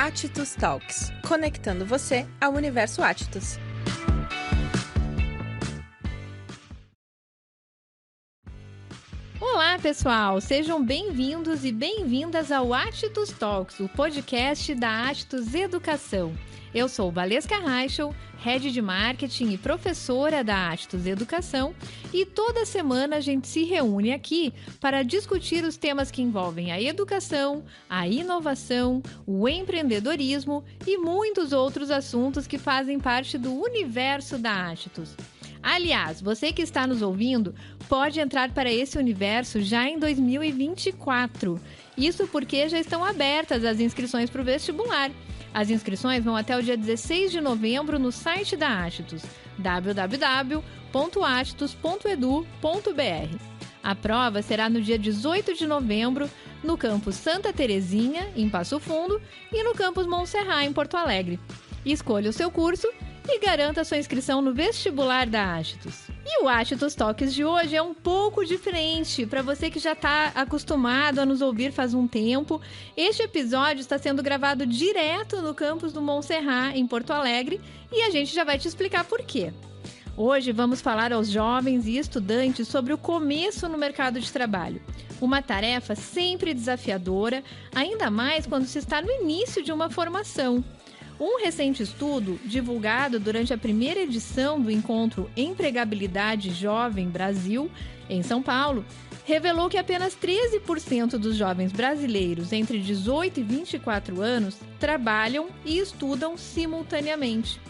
Attus Talks, conectando você ao universo Attus. Olá, pessoal! Sejam bem-vindos e bem-vindas ao Attus Talks, o podcast da Attus Educação. Eu sou Valesca Reichel, Head de Marketing e professora da Attus Educação, e toda semana a gente se reúne aqui para discutir os temas que envolvem a educação, a inovação, o empreendedorismo e muitos outros assuntos que fazem parte do universo da Attus. Aliás, você que está nos ouvindo pode entrar para esse universo já em 2024. Isso porque já estão abertas as inscrições para o vestibular. As inscrições vão até o dia 16 de novembro no site da Attus, www.attus.edu.br. A prova será no dia 18 de novembro no campus Santa Terezinha, em Passo Fundo, e no campus Montserrat, em Porto Alegre. Escolha o seu curso e garanta sua inscrição no vestibular da Attus. E o Attus Talks de hoje é um pouco diferente. Para você que já está acostumado a nos ouvir faz um tempo, este episódio está sendo gravado direto no campus do Montserrat, em Porto Alegre, e a gente já vai te explicar por quê. Hoje vamos falar aos jovens e estudantes sobre o começo no mercado de trabalho. Uma tarefa sempre desafiadora, ainda mais quando se está no início de uma formação. Um recente estudo, divulgado durante a primeira edição do encontro Empregabilidade Jovem Brasil, em São Paulo, revelou que apenas 13% dos jovens brasileiros entre 18 e 24 anos trabalham e estudam simultaneamente.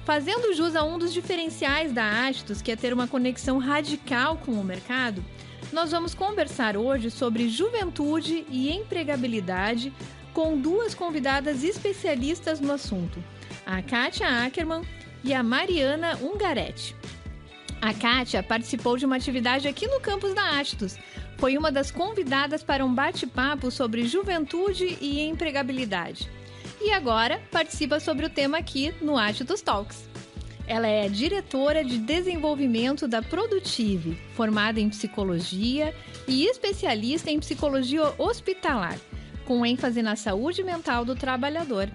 Fazendo jus a um dos diferenciais da Attus, que é ter uma conexão radical com o mercado, nós vamos conversar hoje sobre juventude e empregabilidade com duas convidadas especialistas no assunto, a Kátia Ackermann e a Mariana Ungaretti. A Kátia participou de uma atividade aqui no campus da Attus. Foi uma das convidadas para um bate-papo sobre juventude e empregabilidade. E agora participa sobre o tema aqui no Attus Talks. Ela é diretora de desenvolvimento da Produtive, formada em psicologia e especialista em psicologia hospitalar, com ênfase na saúde mental do trabalhador.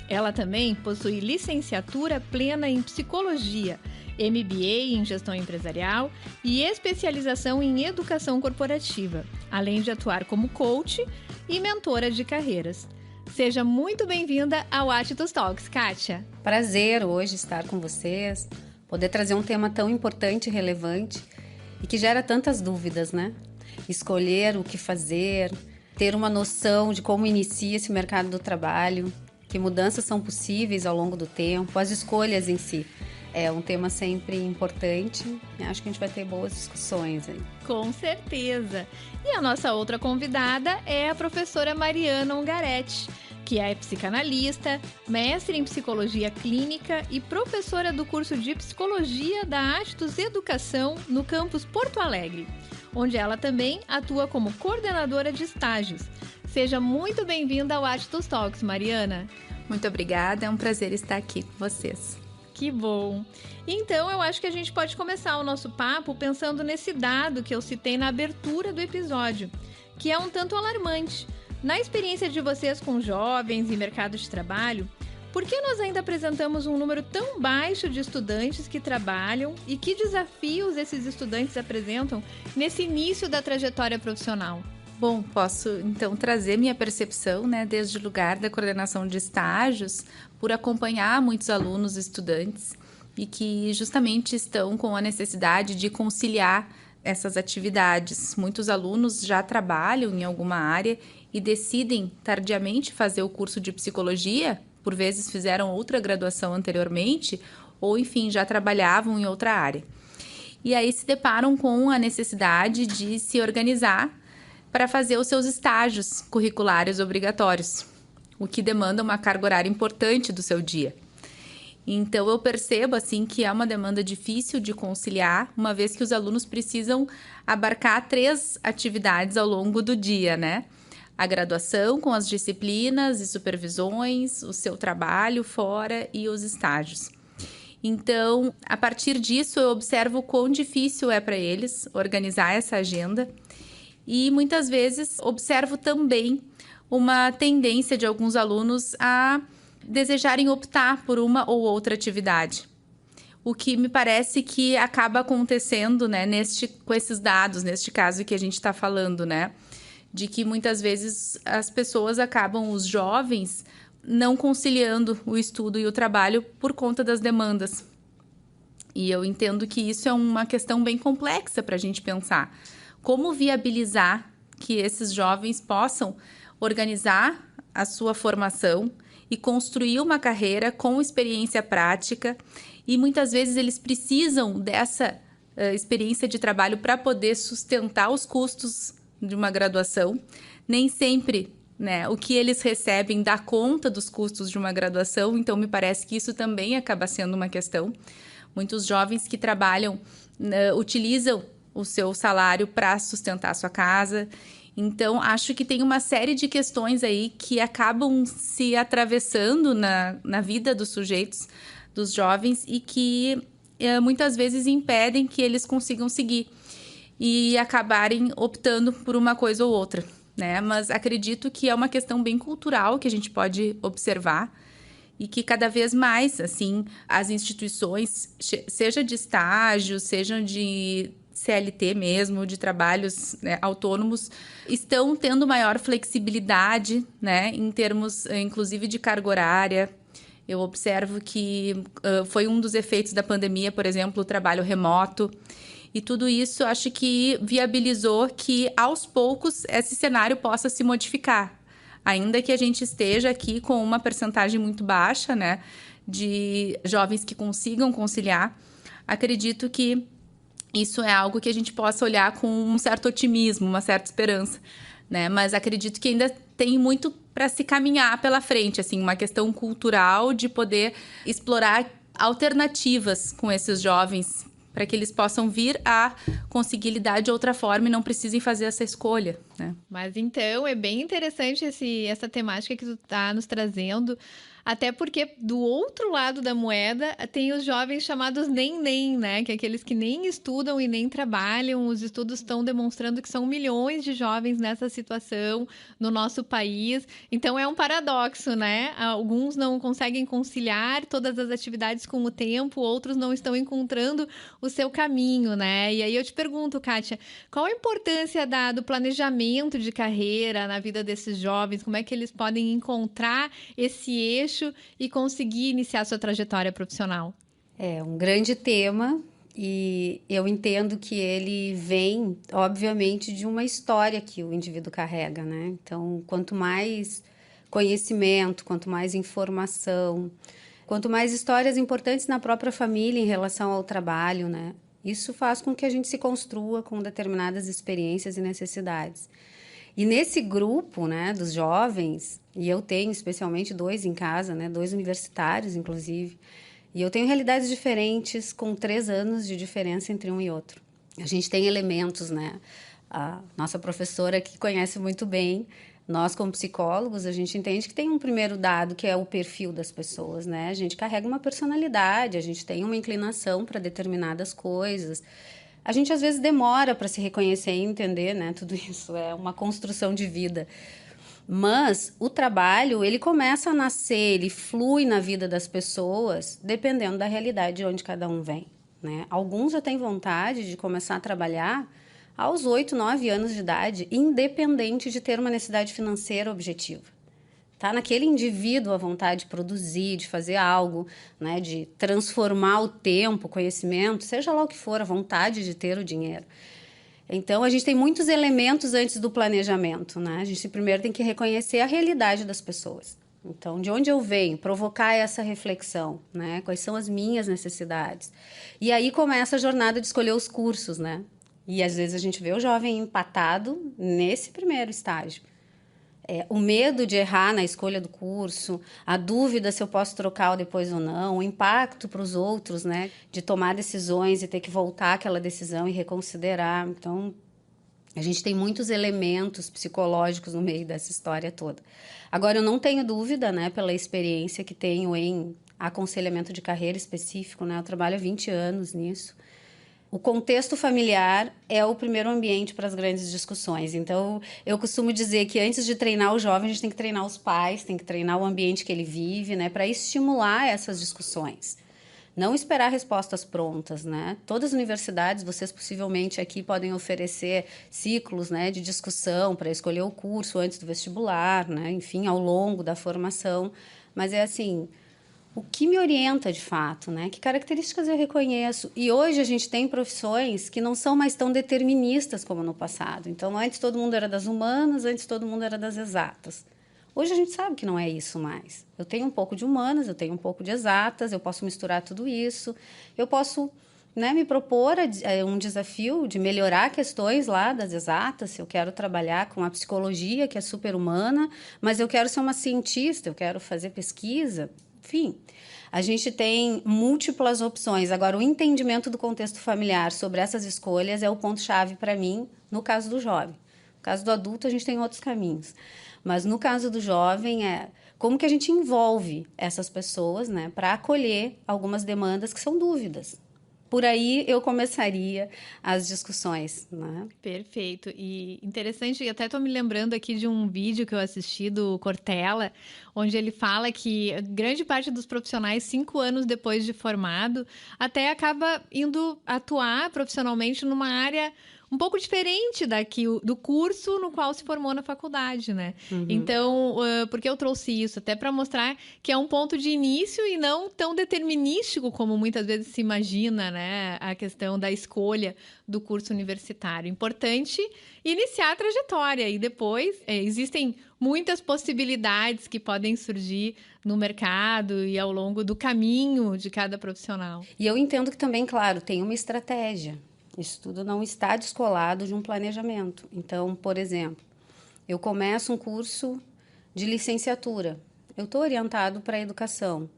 Ela também possui licenciatura plena em psicologia, MBA em gestão empresarial e especialização em educação corporativa, além de atuar como coach e mentora de carreiras. Seja muito bem-vinda ao Attus Talks, Kátia. Prazer hoje estar com vocês, poder trazer um tema tão importante e relevante e que gera tantas dúvidas, né? Escolher o que fazer, ter uma noção de como inicia esse mercado do trabalho, que mudanças são possíveis ao longo do tempo, as escolhas em si. É um tema sempre importante e acho que a gente vai ter boas discussões aí. Com certeza! E a nossa outra convidada é a professora Mariana Ungaretti, que é psicanalista, mestre em psicologia clínica e professora do curso de psicologia da Attus Educação no campus Porto Alegre, onde ela também atua como coordenadora de estágios. Seja muito bem-vinda ao Attus Talks, Mariana. Muito obrigada, é um prazer estar aqui com vocês. Que bom! Então, eu acho que a gente pode começar o nosso papo pensando nesse dado que eu citei na abertura do episódio, que é um tanto alarmante. Na experiência de vocês com jovens e mercado de trabalho, por que nós ainda apresentamos um número tão baixo de estudantes que trabalham e que desafios esses estudantes apresentam nesse início da trajetória profissional? Bom, posso então trazer minha percepção, desde o lugar da coordenação de estágios, por acompanhar muitos alunos e estudantes e que justamente estão com a necessidade de conciliar essas atividades. Muitos alunos já trabalham em alguma área e decidem tardiamente fazer o curso de psicologia, por vezes fizeram outra graduação anteriormente, ou enfim, já trabalhavam em outra área. E aí se deparam com a necessidade de se organizar para fazer os seus estágios curriculares obrigatórios, o que demanda uma carga horária importante do seu dia. Então, eu percebo assim que é uma demanda difícil de conciliar, uma vez que os alunos precisam abarcar 3 atividades ao longo do dia, A graduação com as disciplinas e supervisões, o seu trabalho fora e os estágios. Então, a partir disso, eu observo o quão difícil é para eles organizar essa agenda e muitas vezes observo também uma tendência de alguns alunos a desejarem optar por uma ou outra atividade. O que me parece que acaba acontecendo, né, com esses dados, neste caso que a gente está falando, né? De que muitas vezes as pessoas acabam, os jovens, não conciliando o estudo e o trabalho por conta das demandas. E eu entendo que isso é uma questão bem complexa para a gente pensar. Como viabilizar que esses jovens possam organizar a sua formação e construir uma carreira com experiência prática, e muitas vezes eles precisam dessa experiência de trabalho para poder sustentar os custos de uma graduação. Nem sempre, né, o que eles recebem dá conta dos custos de uma graduação, então me parece que isso também acaba sendo uma questão. Muitos jovens que trabalham utilizam o seu salário para sustentar a sua casa. Então, acho que tem uma série de questões aí que acabam se atravessando na vida dos sujeitos, dos jovens, e que muitas vezes impedem que eles consigam seguir e acabarem optando por uma coisa ou outra, né? Mas acredito que é uma questão bem cultural que a gente pode observar e que cada vez mais, assim, as instituições, seja de estágio, sejam de CLT mesmo, de trabalhos, né, autônomos, estão tendo maior flexibilidade, né, em termos, inclusive, de carga horária. Eu observo que foi um dos efeitos da pandemia, por exemplo, o trabalho remoto. E tudo isso, acho que viabilizou que, aos poucos, esse cenário possa se modificar. Ainda que a gente esteja aqui com uma percentagem muito baixa, né, de jovens que consigam conciliar, acredito que isso é algo que a gente possa olhar com um certo otimismo, uma certa esperança, né? Mas acredito que ainda tem muito para se caminhar pela frente, assim, uma questão cultural de poder explorar alternativas com esses jovens para que eles possam vir a conseguir lidar de outra forma e não precisem fazer essa escolha, né? Mas então é bem interessante essa temática que tu tá nos trazendo, até porque do outro lado da moeda tem os jovens chamados nem, né? Que é aqueles que nem estudam e nem trabalham. Os estudos estão demonstrando que são milhões de jovens nessa situação no nosso país. Então é um paradoxo, né? Alguns não conseguem conciliar todas as atividades com o tempo, outros não estão encontrando o seu caminho, né? E aí eu te pergunto, Kátia, qual a importância do planejamento de carreira na vida desses jovens? Como é que eles podem encontrar esse eixo e conseguir iniciar sua trajetória profissional? É um grande tema e eu entendo que ele vem, obviamente, de uma história que o indivíduo carrega, né? Então, quanto mais conhecimento, quanto mais informação, quanto mais histórias importantes na própria família em relação ao trabalho, né? Isso faz com que a gente se construa com determinadas experiências e necessidades. E nesse grupo, né, dos jovens, e eu tenho especialmente 2 em casa, né, 2 universitários, inclusive, e eu tenho realidades diferentes com 3 anos de diferença entre um e outro. A gente tem elementos, né, a nossa professora que conhece muito bem, nós como psicólogos, a gente entende que tem um primeiro dado que é o perfil das pessoas, né, a gente carrega uma personalidade, a gente tem uma inclinação para determinadas coisas. A gente, às vezes, demora para se reconhecer e entender, né? Tudo isso é uma construção de vida. Mas o trabalho, ele começa a nascer, ele flui na vida das pessoas, dependendo da realidade de onde cada um vem, né? Alguns já têm vontade de começar a trabalhar aos 8, 9 anos de idade, independente de ter uma necessidade financeira objetiva. Tá naquele indivíduo a vontade de produzir, de fazer algo, né, de transformar o tempo, o conhecimento, seja lá o que for, a vontade de ter o dinheiro. Então, a gente tem muitos elementos antes do planejamento, né? A gente primeiro tem que reconhecer a realidade das pessoas. Então, de onde eu venho? Provocar essa reflexão, né? Quais são as minhas necessidades? E aí começa a jornada de escolher os cursos, né? E às vezes a gente vê o jovem empatado nesse primeiro estágio. O medo de errar na escolha do curso, a dúvida se eu posso trocar depois ou não, o impacto para os outros, né, de tomar decisões e ter que voltar àquela decisão e reconsiderar. Então, a gente tem muitos elementos psicológicos no meio dessa história toda. Agora, eu não tenho dúvida, né, pela experiência que tenho em aconselhamento de carreira específico, né, eu trabalho há 20 anos nisso. O contexto familiar é o primeiro ambiente para as grandes discussões. Então, eu costumo dizer que antes de treinar o jovem, a gente tem que treinar os pais, tem que treinar o ambiente que ele vive, né, para estimular essas discussões. Não esperar respostas prontas, né? Todas as universidades, vocês possivelmente aqui podem oferecer ciclos, né, de discussão para escolher o curso antes do vestibular, né? Enfim, ao longo da formação. Mas é assim, o que me orienta de fato, né? Que características eu reconheço? E hoje a gente tem profissões que não são mais tão deterministas como no passado. Então, antes todo mundo era das humanas, antes todo mundo era das exatas. Hoje a gente sabe que não é isso mais. Eu tenho um pouco de humanas, eu tenho um pouco de exatas, eu posso misturar tudo isso, eu posso, né, me propor um desafio de melhorar questões lá das exatas, se eu quero trabalhar com a psicologia, que é super-humana, mas eu quero ser uma cientista, eu quero fazer pesquisa. Enfim, a gente tem múltiplas opções. Agora, o entendimento do contexto familiar sobre essas escolhas é o ponto-chave para mim, no caso do jovem. No caso do adulto, a gente tem outros caminhos. Mas no caso do jovem, é como que a gente envolve essas pessoas, né, para acolher algumas demandas que são dúvidas. Por aí eu começaria as discussões, né? Perfeito. E interessante, até estou me lembrando aqui de um vídeo que eu assisti do Cortella, onde ele fala que grande parte dos profissionais, 5 anos depois de formado, até acaba indo atuar profissionalmente numa área um pouco diferente do curso no qual se formou na faculdade, né? Uhum. Então, por que eu trouxe isso? Até para mostrar que é um ponto de início e não tão determinístico como muitas vezes se imagina, né? A questão da escolha do curso universitário. Importante iniciar a trajetória e depois existem muitas possibilidades que podem surgir no mercado e ao longo do caminho de cada profissional. E eu entendo que também, claro, tem uma estratégia. Isso tudo não está descolado de um planejamento. Então, por exemplo, eu começo um curso de licenciatura. Eu estou orientado para a educação.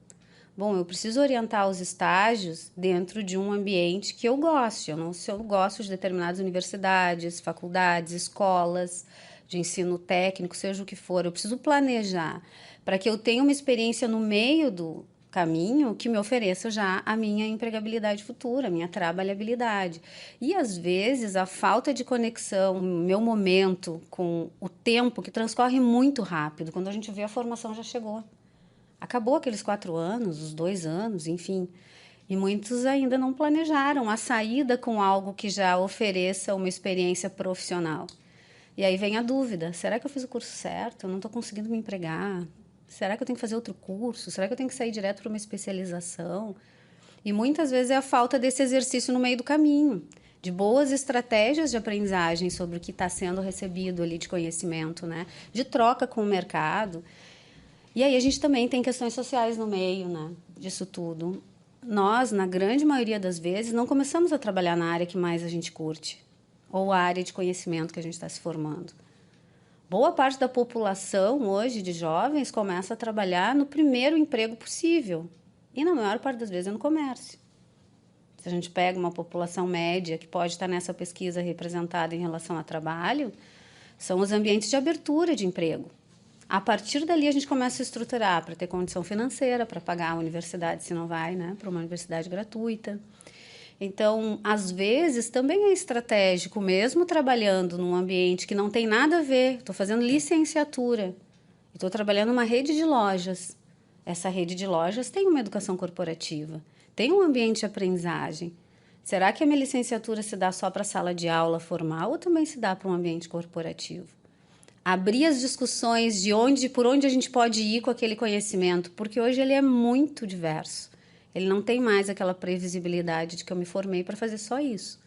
Bom, eu preciso orientar os estágios dentro de um ambiente que eu goste. Se eu gosto de determinadas universidades, faculdades, escolas de ensino técnico, seja o que for, eu preciso planejar para que eu tenha uma experiência no meio do caminho que me ofereça já a minha empregabilidade futura, a minha trabalhabilidade. E, às vezes, a falta de conexão, o meu momento com o tempo, que transcorre muito rápido, quando a gente vê a formação já chegou. Acabou aqueles 4 anos, os 2 anos, enfim. E muitos ainda não planejaram a saída com algo que já ofereça uma experiência profissional. E aí vem a dúvida, será que eu fiz o curso certo? Eu não estou conseguindo me empregar? Será que eu tenho que fazer outro curso? Será que eu tenho que sair direto para uma especialização? E muitas vezes é a falta desse exercício no meio do caminho, de boas estratégias de aprendizagem sobre o que está sendo recebido ali de conhecimento, né? De troca com o mercado. E aí a gente também tem questões sociais no meio, né, disso tudo. Nós, na grande maioria das vezes, não começamos a trabalhar na área que mais a gente curte, ou a área de conhecimento que a gente está se formando. Boa parte da população hoje de jovens começa a trabalhar no primeiro emprego possível e na maior parte das vezes é no comércio. Se a gente pega uma população média que pode estar nessa pesquisa representada em relação a trabalho, são os ambientes de abertura de emprego. A partir dali a gente começa a estruturar para ter condição financeira, para pagar a universidade se não vai, né, para uma universidade gratuita. Então, às vezes, também é estratégico, mesmo trabalhando num ambiente que não tem nada a ver, estou fazendo licenciatura, estou trabalhando numa rede de lojas. Essa rede de lojas tem uma educação corporativa, tem um ambiente de aprendizagem. Será que a minha licenciatura se dá só para a sala de aula formal ou também se dá para um ambiente corporativo? Abrir as discussões por onde a gente pode ir com aquele conhecimento, porque hoje ele é muito diverso. Ele não tem mais aquela previsibilidade de que eu me formei para fazer só isso.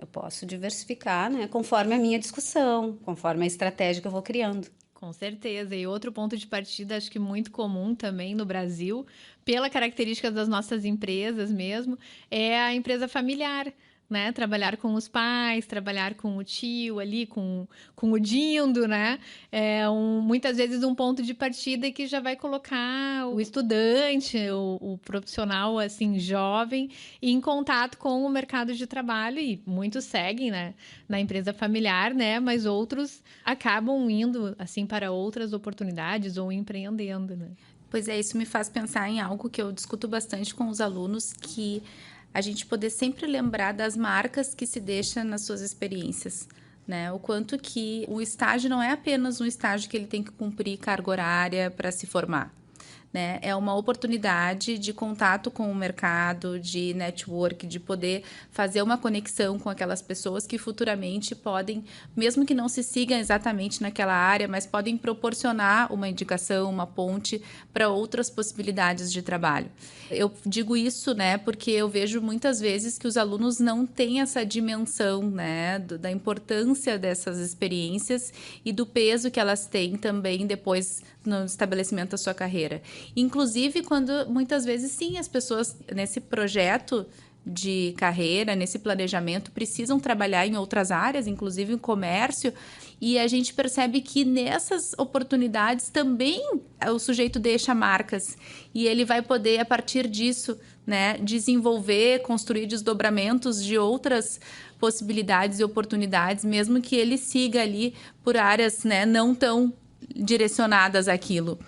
Eu posso diversificar, né, conforme a minha discussão, conforme a estratégia que eu vou criando. Com certeza. E outro ponto de partida, acho que muito comum também no Brasil, pela característica das nossas empresas mesmo, é a empresa familiar. Né? Trabalhar com os pais, trabalhar com o tio ali, com o dindo, né? Muitas vezes um ponto de partida que já vai colocar o estudante, o profissional assim jovem em contato com o mercado de trabalho, e muitos seguem, né, na empresa familiar, né? Mas outros acabam indo assim para outras oportunidades ou empreendendo, né? Pois é, isso me faz pensar em algo que eu discuto bastante com os alunos, que a gente poder sempre lembrar das marcas que se deixa nas suas experiências, né? O quanto que o estágio não é apenas um estágio que ele tem que cumprir carga horária para se formar, né? É uma oportunidade de contato com o mercado, de network, de poder fazer uma conexão com aquelas pessoas que futuramente podem, mesmo que não se sigam exatamente naquela área, mas podem proporcionar uma indicação, uma ponte para outras possibilidades de trabalho. Eu digo isso, né, porque eu vejo muitas vezes que os alunos não têm essa dimensão, né, da importância dessas experiências e do peso que elas têm também depois no estabelecimento da sua carreira. Inclusive, quando muitas vezes, sim, as pessoas nesse projeto de carreira, nesse planejamento, precisam trabalhar em outras áreas, inclusive em comércio, e a gente percebe que nessas oportunidades também o sujeito deixa marcas e ele vai poder, a partir disso, né, desenvolver, construir desdobramentos de outras possibilidades e oportunidades, mesmo que ele siga ali por áreas, né, não tão direcionadas àquilo.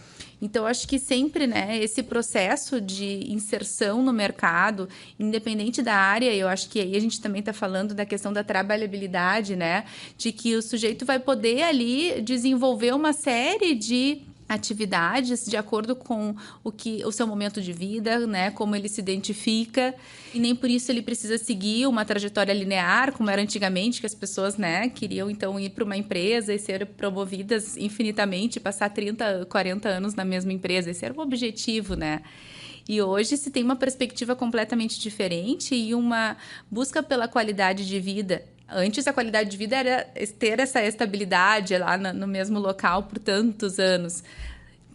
Então, acho que sempre, né, esse processo de inserção no mercado, independente da área, eu acho que aí a gente também está falando da questão da trabalhabilidade, né, de que o sujeito vai poder ali desenvolver uma série de atividades de acordo com o seu momento de vida, né, como ele se identifica, e nem por isso ele precisa seguir uma trajetória linear, como era antigamente, que as pessoas, né, queriam então ir para uma empresa e ser promovidas infinitamente, passar 30, 40 anos na mesma empresa. Esse era o objetivo, né? E hoje se tem uma perspectiva completamente diferente e uma busca pela qualidade de vida. Antes, a qualidade de vida era ter essa estabilidade lá no mesmo local por tantos anos.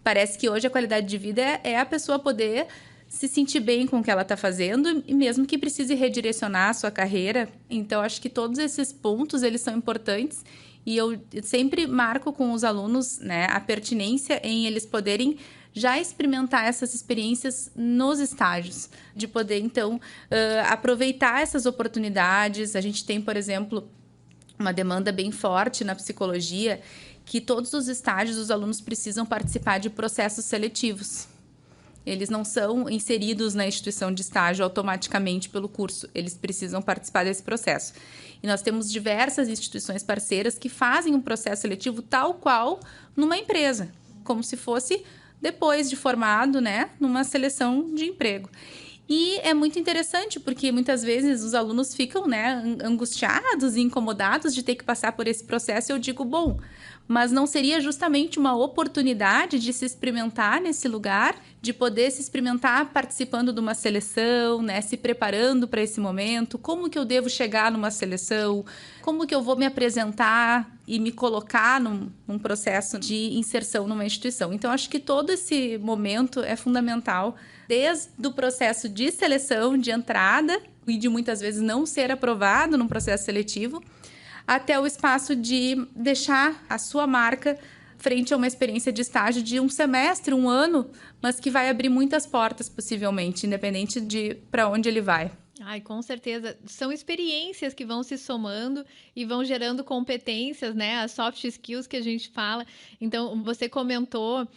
Parece que hoje a qualidade de vida é a pessoa poder se sentir bem com o que ela está fazendo, e mesmo que precise redirecionar a sua carreira. Então, acho que todos esses pontos, eles são importantes. E eu sempre marco com os alunos, né, a pertinência em eles poderem já experimentar essas experiências nos estágios, de poder, então, aproveitar essas oportunidades. A gente tem, por exemplo, uma demanda bem forte na psicologia, que todos os estágios os alunos precisam participar de processos seletivos. Eles não são inseridos na instituição de estágio automaticamente pelo curso, eles precisam participar desse processo. E nós temos diversas instituições parceiras que fazem um processo seletivo tal qual numa empresa, como se fosse depois de formado, né, numa seleção de emprego. E é muito interessante, porque muitas vezes os alunos ficam, né, angustiados e incomodados de ter que passar por esse processo. Eu digo, bom, mas não seria justamente uma oportunidade de se experimentar nesse lugar, de poder se experimentar participando de uma seleção, né, se preparando para esse momento? Como que eu devo chegar numa seleção? Como que eu vou me apresentar e me colocar num processo de inserção numa instituição? Então, acho que todo esse momento é fundamental, desde o processo de seleção, de entrada, e de muitas vezes não ser aprovado num processo seletivo, até o espaço de deixar a sua marca frente a uma experiência de estágio de um semestre, um ano, mas que vai abrir muitas portas, possivelmente, independente de para onde ele vai. Ai, com certeza. São experiências que vão se somando e vão gerando competências, né? As soft skills que a gente fala. Então, você comentou,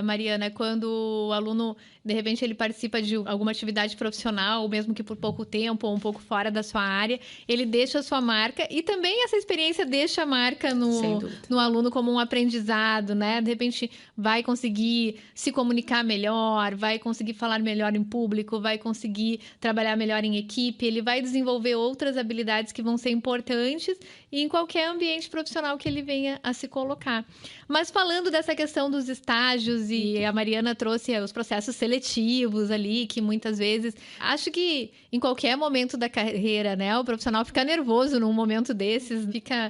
Mariana, quando o aluno, de repente, ele participa de alguma atividade profissional, mesmo que por pouco tempo ou um pouco fora da sua área, ele deixa a sua marca e também essa experiência deixa a marca no aluno como um aprendizado, né? De repente, vai conseguir se comunicar melhor, vai conseguir falar melhor em público, vai conseguir trabalhar melhor em equipe, ele vai desenvolver outras habilidades que vão ser importantes em qualquer ambiente profissional que ele venha a se colocar. Mas falando dessa questão dos estágios, e a Mariana trouxe os processos seletivos ali, que muitas vezes... Acho que em qualquer momento da carreira, né, o profissional fica nervoso num momento desses, fica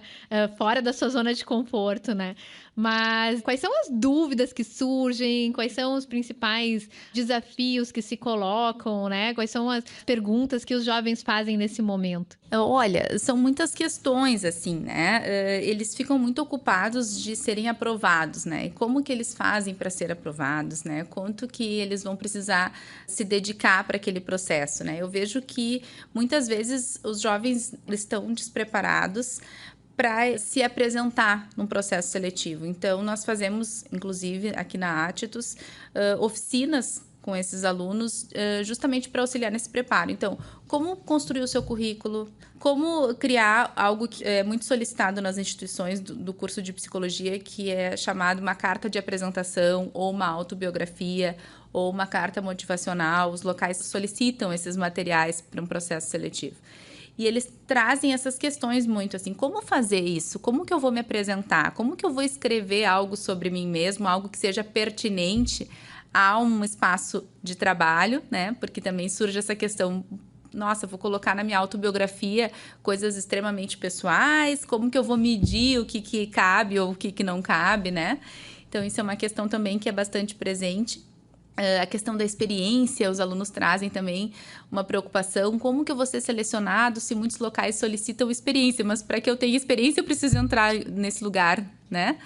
fora da sua zona de conforto, né? Mas quais são as dúvidas que surgem? Quais são os principais desafios que se colocam, né? Quais são as perguntas que os jovens fazem nesse momento? Olha, são muitas questões, assim, né? Eles ficam muito ocupados de serem aprovados, né? E como que eles fazem para ser aprovados, né? Quanto que eles vão precisar se dedicar para aquele processo, né? Eu vejo que muitas vezes os jovens estão despreparados para se apresentar num processo seletivo. Então, nós fazemos, inclusive, aqui na Atitus, oficinas com esses alunos, justamente para auxiliar nesse preparo. Então, como construir o seu currículo, como criar algo que é muito solicitado nas instituições do curso de psicologia, que é chamado uma carta de apresentação, ou uma autobiografia, ou uma carta motivacional. Os locais solicitam esses materiais para um processo seletivo. E eles trazem essas questões muito assim, como fazer isso? Como que eu vou me apresentar? Como que eu vou escrever algo sobre mim mesmo, algo que seja pertinente a um espaço de trabalho, né? Porque também surge essa questão, nossa, vou colocar na minha autobiografia coisas extremamente pessoais, como que eu vou medir o que cabe ou o que não cabe, né? Então, isso é uma questão também que é bastante presente. A questão da experiência, os alunos trazem também uma preocupação, como que eu vou ser selecionado se muitos locais solicitam experiência, mas para que eu tenha experiência eu preciso entrar nesse lugar, né?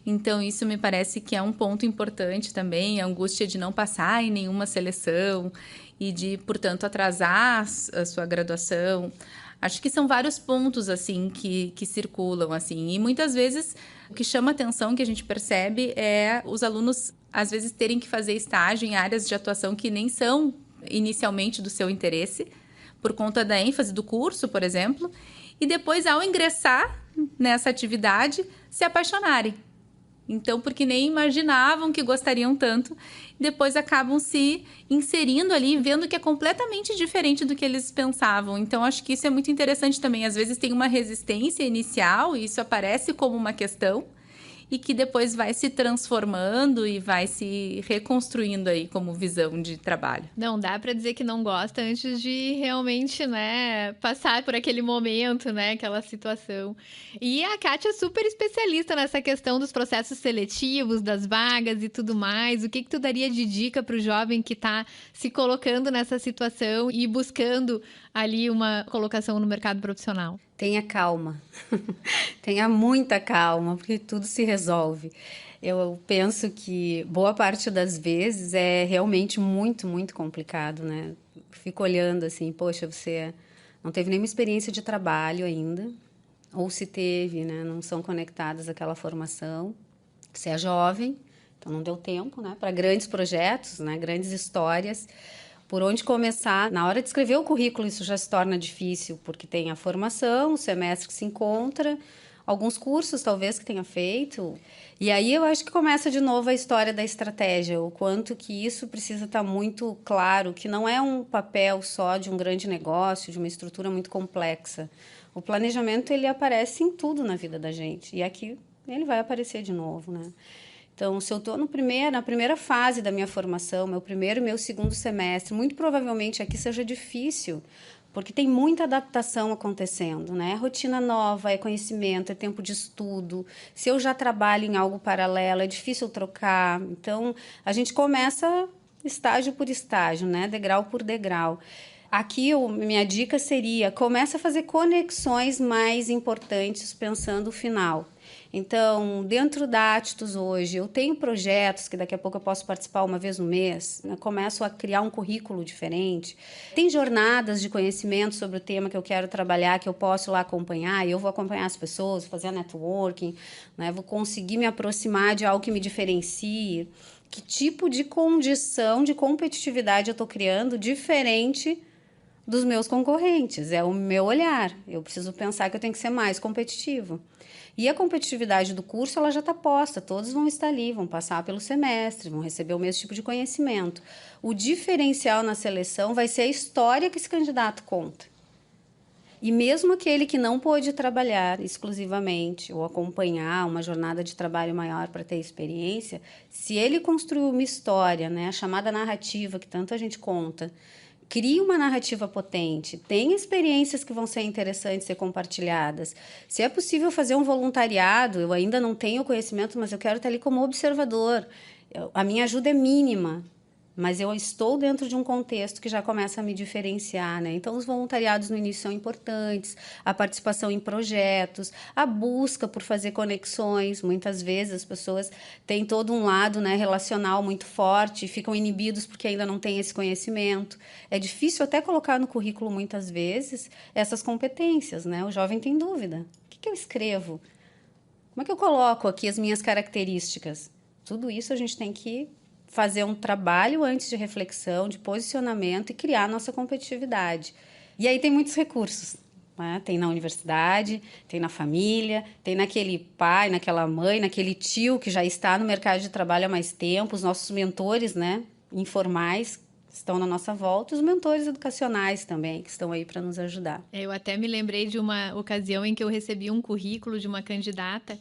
Então, isso me parece que é um ponto importante também, a angústia de não passar em nenhuma seleção e de, portanto, atrasar a sua graduação. Acho que são vários pontos, assim, que circulam, assim. E muitas vezes o que chama atenção, que a gente percebe, é os alunos, às vezes, terem que fazer estágio em áreas de atuação que nem são inicialmente do seu interesse, por conta da ênfase do curso, por exemplo, e depois, ao ingressar nessa atividade, se apaixonarem. Então, porque nem imaginavam que gostariam tanto, depois acabam se inserindo ali, vendo que é completamente diferente do que eles pensavam. Então, acho que isso é muito interessante também. Às vezes tem uma resistência inicial, e isso aparece como uma questão, e que depois vai se transformando e vai se reconstruindo aí como visão de trabalho. Não dá para dizer que não gosta antes de realmente, né, passar por aquele momento, né, aquela situação. E a Kátia é super especialista nessa questão dos processos seletivos, das vagas e tudo mais. O que tu daria de dica para o jovem que está se colocando nessa situação e buscando ali uma colocação no mercado profissional? Tenha calma, tenha muita calma, porque tudo se resolve. Eu penso que boa parte das vezes é realmente muito, muito complicado, né? Fico olhando assim, poxa, você não teve nenhuma experiência de trabalho ainda, ou se teve, né? Não são conectadas àquela formação. Você é jovem, então não deu tempo, né? Para grandes projetos, né? Grandes histórias. Por onde começar? Na hora de escrever o currículo, isso já se torna difícil, porque tem a formação, o semestre que se encontra, alguns cursos talvez que tenha feito. E aí eu acho que começa de novo a história da estratégia, o quanto que isso precisa estar muito claro, que não é um papel só de um grande negócio, de uma estrutura muito complexa. O planejamento, ele aparece em tudo na vida da gente, e aqui ele vai aparecer de novo, né? Então, se eu estou na primeira fase da minha formação, meu primeiro e meu segundo semestre, muito provavelmente aqui seja difícil, porque tem muita adaptação acontecendo, né? É rotina nova, é conhecimento, é tempo de estudo. Se eu já trabalho em algo paralelo, é difícil trocar. Então, a gente começa estágio por estágio, né? Degrau por degrau. Aqui, minha dica seria, comece a fazer conexões mais importantes pensando o final. Então, dentro da Attus hoje, eu tenho projetos que daqui a pouco eu posso participar uma vez no mês, né? Começo a criar um currículo diferente. Tem jornadas de conhecimento sobre o tema que eu quero trabalhar, que eu posso lá acompanhar, e eu vou acompanhar as pessoas, fazer networking, né? Vou conseguir me aproximar de algo que me diferencie. Que tipo de condição de competitividade eu estou criando diferente dos meus concorrentes? É o meu olhar. Eu preciso pensar que eu tenho que ser mais competitivo. E a competitividade do curso, ela já está posta, todos vão estar ali, vão passar pelo semestre, vão receber o mesmo tipo de conhecimento. O diferencial na seleção vai ser a história que esse candidato conta. E mesmo aquele que não pôde trabalhar exclusivamente ou acompanhar uma jornada de trabalho maior para ter experiência, se ele construiu uma história, né, a chamada narrativa que tanta gente conta, crie uma narrativa potente, tenha experiências que vão ser interessantes ser compartilhadas. Se é possível fazer um voluntariado, eu ainda não tenho conhecimento, mas eu quero estar ali como observador. A minha ajuda é mínima, mas eu estou dentro de um contexto que já começa a me diferenciar, né? Então, os voluntariados no início são importantes, a participação em projetos, a busca por fazer conexões. Muitas vezes as pessoas têm todo um lado, né, relacional muito forte e ficam inibidos porque ainda não têm esse conhecimento. É difícil até colocar no currículo, muitas vezes, essas competências, né? O jovem tem dúvida. O que eu escrevo? Como é que eu coloco aqui as minhas características? Tudo isso a gente tem que fazer um trabalho antes de reflexão, de posicionamento e criar a nossa competitividade. E aí tem muitos recursos, né? Tem na universidade, tem na família, tem naquele pai, naquela mãe, naquele tio que já está no mercado de trabalho há mais tempo, os nossos mentores, né, informais, estão na nossa volta, os mentores educacionais também, que estão aí para nos ajudar. Eu até me lembrei de uma ocasião em que eu recebi um currículo de uma candidata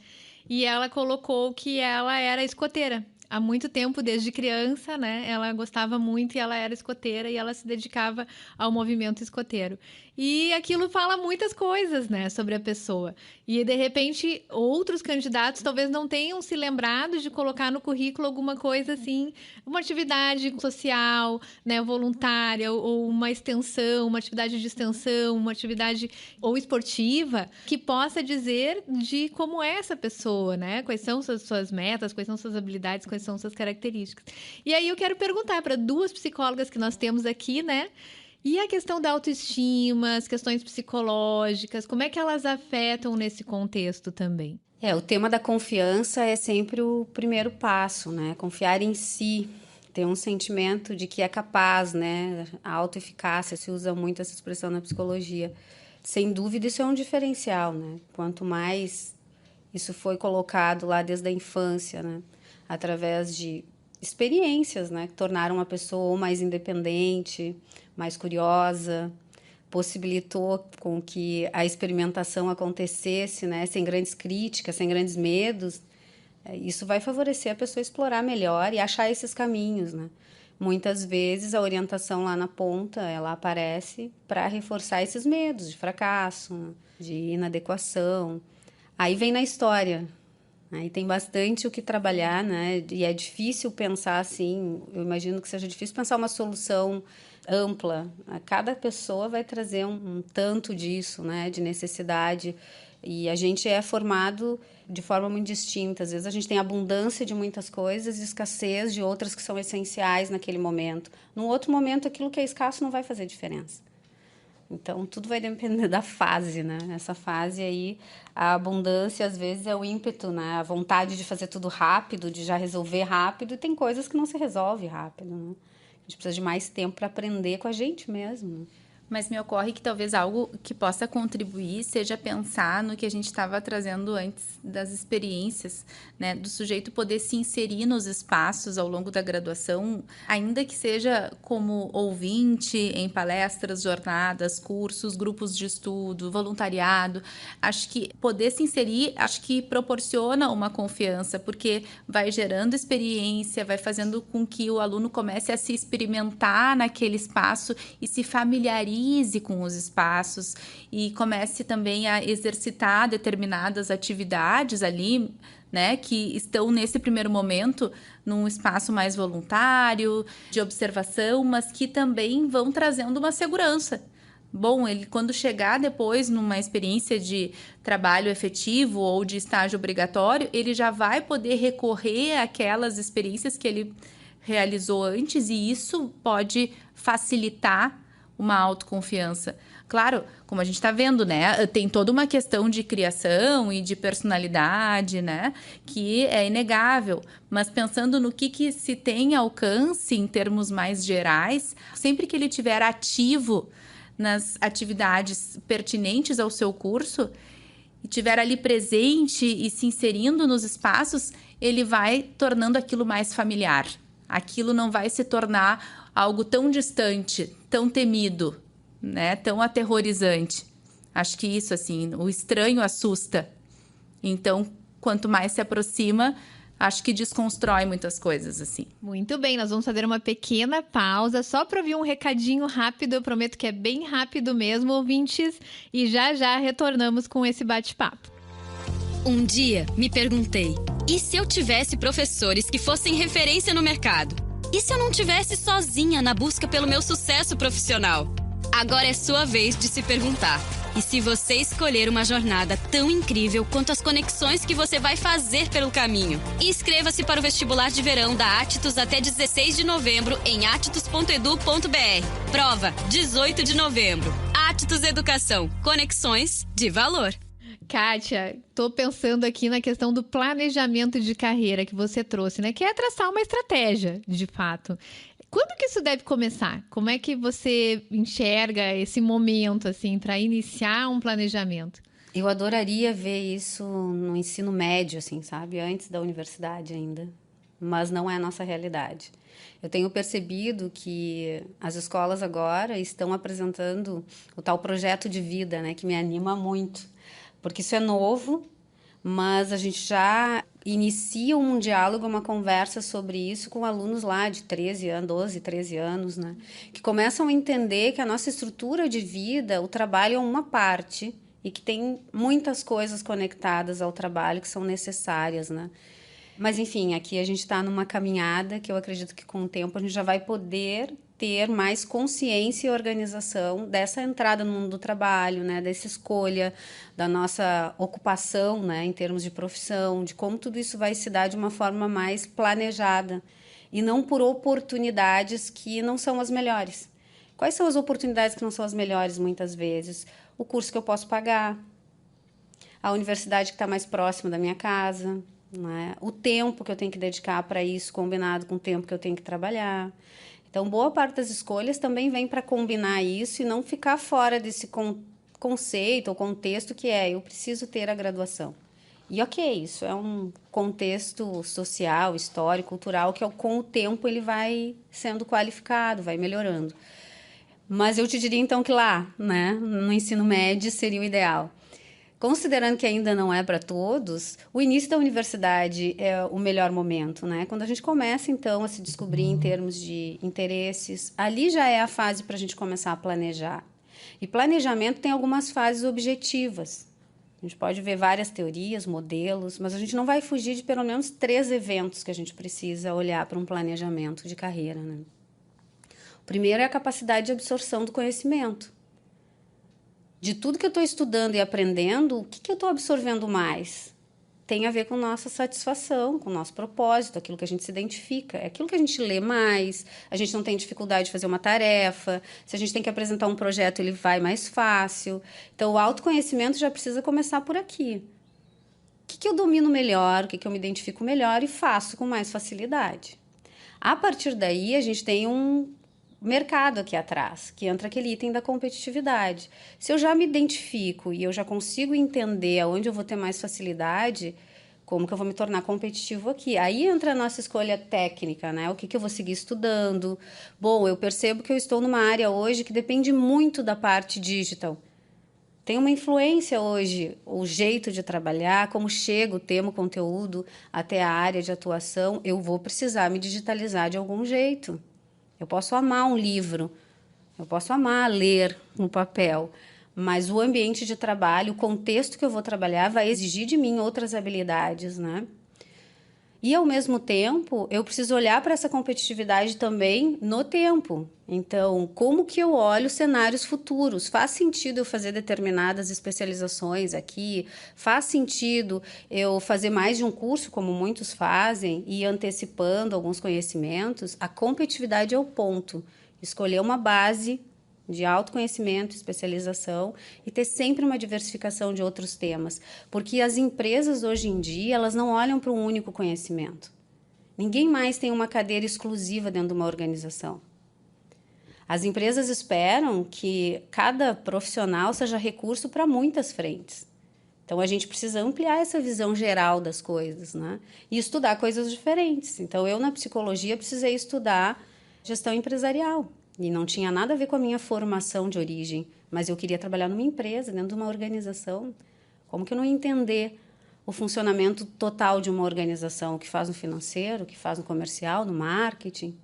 e ela colocou que ela era escoteira. Há muito tempo, desde criança, né? Ela gostava muito e ela era escoteira e ela se dedicava ao movimento escoteiro. E aquilo fala muitas coisas, né, sobre a pessoa. E, de repente, outros candidatos talvez não tenham se lembrado de colocar no currículo alguma coisa assim, uma atividade social, né, voluntária, ou uma extensão, uma atividade de extensão, uma atividade ou esportiva, que possa dizer de como é essa pessoa, né? Quais são suas metas, quais são suas habilidades, quais são suas características. E aí eu quero perguntar para 2 psicólogas que nós temos aqui, né? E a questão da autoestima, as questões psicológicas, como é que elas afetam nesse contexto também? O tema da confiança é sempre o primeiro passo, né? Confiar em si, ter um sentimento de que é capaz, né? A autoeficácia, se usa muito essa expressão na psicologia. Sem dúvida, isso é um diferencial, né? Quanto mais isso foi colocado lá desde a infância, né? Através de experiências, né? Que tornaram a pessoa ou mais independente, mais curiosa, possibilitou com que a experimentação acontecesse, né, sem grandes críticas, sem grandes medos. Isso vai favorecer a pessoa explorar melhor e achar esses caminhos, né? Muitas vezes a orientação lá na ponta, ela aparece para reforçar esses medos de fracasso, né, de inadequação. Aí vem na história. Aí tem bastante o que trabalhar, né? E é difícil pensar assim, eu imagino que seja difícil pensar uma solução ampla. Cada pessoa vai trazer um tanto disso, né? De necessidade. E a gente é formado de forma muito distinta. Às vezes a gente tem abundância de muitas coisas e escassez de outras que são essenciais naquele momento. Num outro momento, aquilo que é escasso não vai fazer diferença. Então, tudo vai depender da fase, né? Essa fase aí, a abundância, às vezes, é o ímpeto, né? A vontade de fazer tudo rápido, de já resolver rápido. E tem coisas que não se resolve rápido, né? A gente precisa de mais tempo para aprender com a gente mesmo, né? Mas me ocorre que talvez algo que possa contribuir seja pensar no que a gente estava trazendo antes das experiências, né? Do sujeito poder se inserir nos espaços ao longo da graduação, ainda que seja como ouvinte em palestras, jornadas, cursos, grupos de estudo, voluntariado. Acho que poder se inserir, acho que proporciona uma confiança, porque vai gerando experiência, vai fazendo com que o aluno comece a se experimentar naquele espaço e se familiarize com os espaços e comece também a exercitar determinadas atividades ali, né, que estão nesse primeiro momento num espaço mais voluntário, de observação, mas que também vão trazendo uma segurança. Bom, ele quando chegar depois numa experiência de trabalho efetivo ou de estágio obrigatório, ele já vai poder recorrer àquelas experiências que ele realizou antes e isso pode facilitar uma autoconfiança. Claro, como a gente está vendo, né? Tem toda uma questão de criação e de personalidade, né? Que é inegável. Mas pensando no que se tem alcance em termos mais gerais, sempre que ele estiver ativo nas atividades pertinentes ao seu curso e estiver ali presente e se inserindo nos espaços, ele vai tornando aquilo mais familiar. Aquilo não vai se tornar algo tão distante, tão temido, né? Tão aterrorizante. Acho que isso, assim, o estranho assusta. Então, quanto mais se aproxima, acho que desconstrói muitas coisas, assim. Muito bem, nós vamos fazer uma pequena pausa só para ouvir um recadinho rápido. Eu prometo que é bem rápido mesmo, ouvintes. E já retornamos com esse bate-papo. Um dia, me perguntei, e se eu tivesse professores que fossem referência no mercado? E se eu não tivesse sozinha na busca pelo meu sucesso profissional? Agora é sua vez de se perguntar. E se você escolher uma jornada tão incrível quanto as conexões que você vai fazer pelo caminho? Inscreva-se para o vestibular de verão da Attus até 16 de novembro em attus.edu.br. Prova 18 de novembro. Attus Educação. Conexões de valor. Kátia, tô pensando aqui na questão do planejamento de carreira que você trouxe, né? Que é traçar uma estratégia, de fato. Quando que isso deve começar? Como é que você enxerga esse momento, assim, para iniciar um planejamento? Eu adoraria ver isso no ensino médio, assim, sabe? Antes da universidade ainda. Mas não é a nossa realidade. Eu tenho percebido que as escolas agora estão apresentando o tal projeto de vida, né? Que me anima muito. Porque isso é novo, mas a gente já inicia um diálogo, uma conversa sobre isso com alunos lá de 13 anos, 12, 13 anos, né? Que começam a entender que a nossa estrutura de vida, o trabalho é uma parte e que tem muitas coisas conectadas ao trabalho que são necessárias, né? Mas, enfim, aqui a gente está numa caminhada que eu acredito que com o tempo a gente já vai poder ter mais consciência e organização dessa entrada no mundo do trabalho, né? Dessa escolha da nossa ocupação, né? Em termos de profissão, de como tudo isso vai se dar de uma forma mais planejada e não por oportunidades que não são as melhores. Quais são as oportunidades que não são as melhores muitas vezes? O curso que eu posso pagar, a universidade que está mais próxima da minha casa, né? O tempo que eu tenho que dedicar para isso, combinado com o tempo que eu tenho que trabalhar. Então, boa parte das escolhas também vem para combinar isso e não ficar fora desse conceito ou contexto que é eu preciso ter a graduação. E ok, isso é um contexto social, histórico, cultural, que com o tempo ele vai sendo qualificado, vai melhorando. Mas eu te diria então que lá, né, no ensino médio seria o ideal. Considerando que ainda não é para todos, o início da universidade é o melhor momento, né? Quando a gente começa, então, a se descobrir em termos de interesses, ali já é a fase para a gente começar a planejar. E planejamento tem algumas fases objetivas. A gente pode ver várias teorias, modelos, mas a gente não vai fugir de pelo menos 3 eventos que a gente precisa olhar para um planejamento de carreira, né? O primeiro é a capacidade de absorção do conhecimento. De tudo que eu estou estudando e aprendendo, o que eu estou absorvendo mais? Tem a ver com nossa satisfação, com o nosso propósito, aquilo que a gente se identifica. É aquilo que a gente lê mais, a gente não tem dificuldade de fazer uma tarefa, se a gente tem que apresentar um projeto, ele vai mais fácil. Então, o autoconhecimento já precisa começar por aqui. O que eu domino melhor, o que eu me identifico melhor e faço com mais facilidade. A partir daí, a gente tem um mercado aqui atrás, que entra aquele item da competitividade. Se eu já me identifico e eu já consigo entender aonde eu vou ter mais facilidade, como que eu vou me tornar competitivo aqui? Aí entra a nossa escolha técnica, né? O que eu vou seguir estudando? Bom, eu percebo que eu estou numa área hoje que depende muito da parte digital. Tem uma influência hoje, o jeito de trabalhar, como chega o tema, o conteúdo até a área de atuação, eu vou precisar me digitalizar de algum jeito. Eu posso amar um livro, eu posso amar ler no papel, mas o ambiente de trabalho, o contexto que eu vou trabalhar vai exigir de mim outras habilidades, né? E, ao mesmo tempo, eu preciso olhar para essa competitividade também no tempo. Então, como que eu olho cenários futuros? Faz sentido eu fazer determinadas especializações aqui? Faz sentido eu fazer mais de um curso, como muitos fazem, e ir antecipando alguns conhecimentos? A competitividade é o ponto. Escolher uma base de autoconhecimento, especialização e ter sempre uma diversificação de outros temas. Porque as empresas hoje em dia, elas não olham para um único conhecimento. Ninguém mais tem uma cadeira exclusiva dentro de uma organização. As empresas esperam que cada profissional seja recurso para muitas frentes. Então, a gente precisa ampliar essa visão geral das coisas, né? E estudar coisas diferentes. Então, eu, na psicologia, precisei estudar gestão empresarial. E não tinha nada a ver com a minha formação de origem, mas eu queria trabalhar numa empresa, dentro de uma organização. Como que eu não ia entender o funcionamento total de uma organização, o que faz no financeiro, o que faz no comercial, no marketing?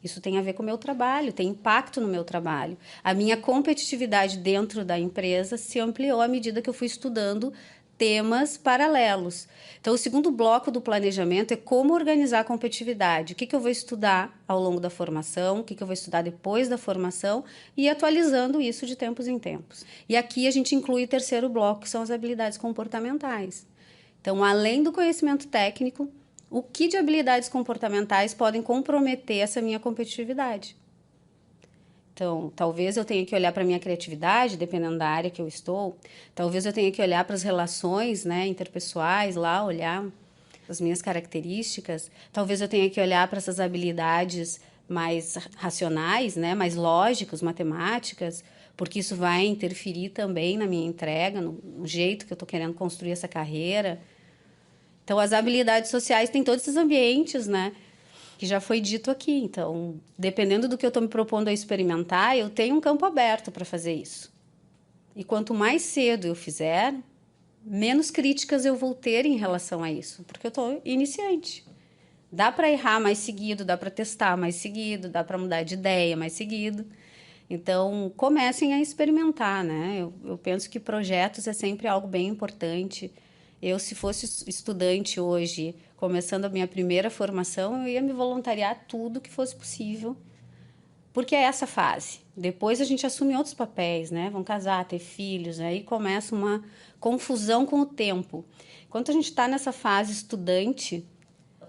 Isso tem a ver com o meu trabalho, tem impacto no meu trabalho. A minha competitividade dentro da empresa se ampliou à medida que eu fui estudando temas paralelos. Então, o segundo bloco do planejamento é como organizar a competitividade. O que eu vou estudar ao longo da formação, o que eu vou estudar depois da formação e atualizando isso de tempos em tempos. E aqui a gente inclui o terceiro bloco, que são as habilidades comportamentais. Então, além do conhecimento técnico, o que de habilidades comportamentais podem comprometer essa minha competitividade? Então, talvez eu tenha que olhar para a minha criatividade, dependendo da área que eu estou. Talvez eu tenha que olhar para as relações, né, interpessoais, lá, olhar as minhas características. Talvez eu tenha que olhar para essas habilidades mais racionais, né, mais lógicas, matemáticas, porque isso vai interferir também na minha entrega, no jeito que eu estou querendo construir essa carreira. Então, as habilidades sociais têm todos esses ambientes, né, que já foi dito aqui. Então, dependendo do que eu estou me propondo a experimentar, eu tenho um campo aberto para fazer isso. E quanto mais cedo eu fizer, menos críticas eu vou ter em relação a isso, porque eu estou iniciante. Dá para errar mais seguido, dá para testar mais seguido, dá para mudar de ideia mais seguido. Então, comecem a experimentar, né? Eu penso que projetos é sempre algo bem importante. Eu, se fosse estudante hoje, começando a minha primeira formação, eu ia me voluntariar tudo que fosse possível, porque é essa fase. Depois a gente assume outros papéis, né? Vão casar, ter filhos, aí começa uma confusão com o tempo. Enquanto a gente está nessa fase estudante,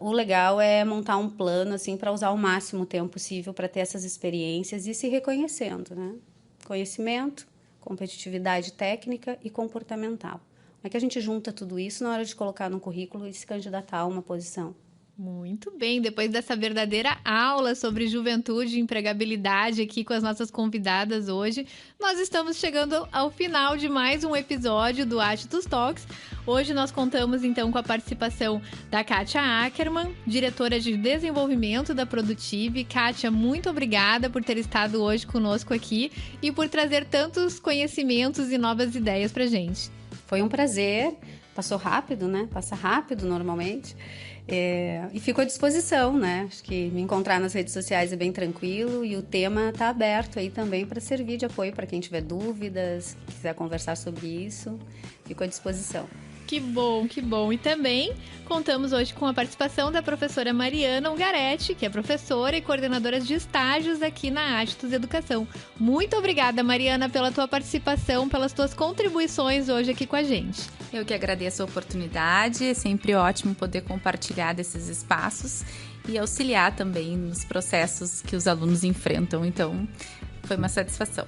o legal é montar um plano assim para usar o máximo tempo possível para ter essas experiências e se reconhecendo, né? Conhecimento, competitividade técnica e comportamental. Como é que a gente junta tudo isso na hora de colocar no currículo e se candidatar a uma posição? Muito bem, depois dessa verdadeira aula sobre juventude e empregabilidade aqui com as nossas convidadas hoje, nós estamos chegando ao final de mais um episódio do Atitudes Talks. Hoje nós contamos então com a participação da Kátia Ackerman, diretora de desenvolvimento da Produtive. Kátia, muito obrigada por ter estado hoje conosco aqui e por trazer tantos conhecimentos e novas ideias pra gente. Foi um prazer, passou rápido, né? Passa rápido normalmente. E fico à disposição, né? Acho que me encontrar nas redes sociais é bem tranquilo e o tema está aberto aí também para servir de apoio para quem tiver dúvidas, quiser conversar sobre isso, fico à disposição. Que bom, que bom. E também contamos hoje com a participação da professora Mariana Ungaretti, que é professora e coordenadora de estágios aqui na Atitudes Educação. Muito obrigada, Mariana, pela tua participação, pelas tuas contribuições hoje aqui com a gente. Eu que agradeço a oportunidade, é sempre ótimo poder compartilhar desses espaços e auxiliar também nos processos que os alunos enfrentam. Então, foi uma satisfação.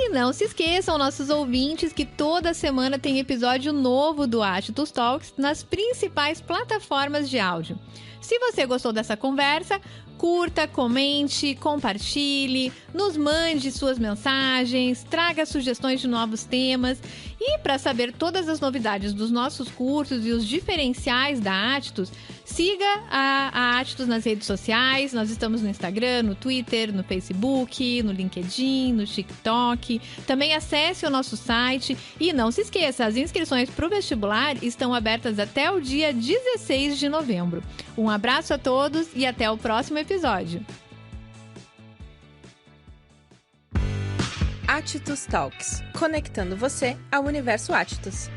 E não se esqueçam, nossos ouvintes, que toda semana tem episódio novo do Atitudes Talks nas principais plataformas de áudio. Se você gostou dessa conversa, curta, comente, compartilhe, nos mande suas mensagens, traga sugestões de novos temas. E para saber todas as novidades dos nossos cursos e os diferenciais da Atitudes, siga a Atitudes nas redes sociais. Nós estamos no Instagram, no Twitter, no Facebook, no LinkedIn, no TikTok. Também acesse o nosso site e não se esqueça, as inscrições para o vestibular estão abertas até o dia 16 de novembro. Um abraço a todos e até o próximo episódio. Atitudes Talks, conectando você ao universo Atitudes.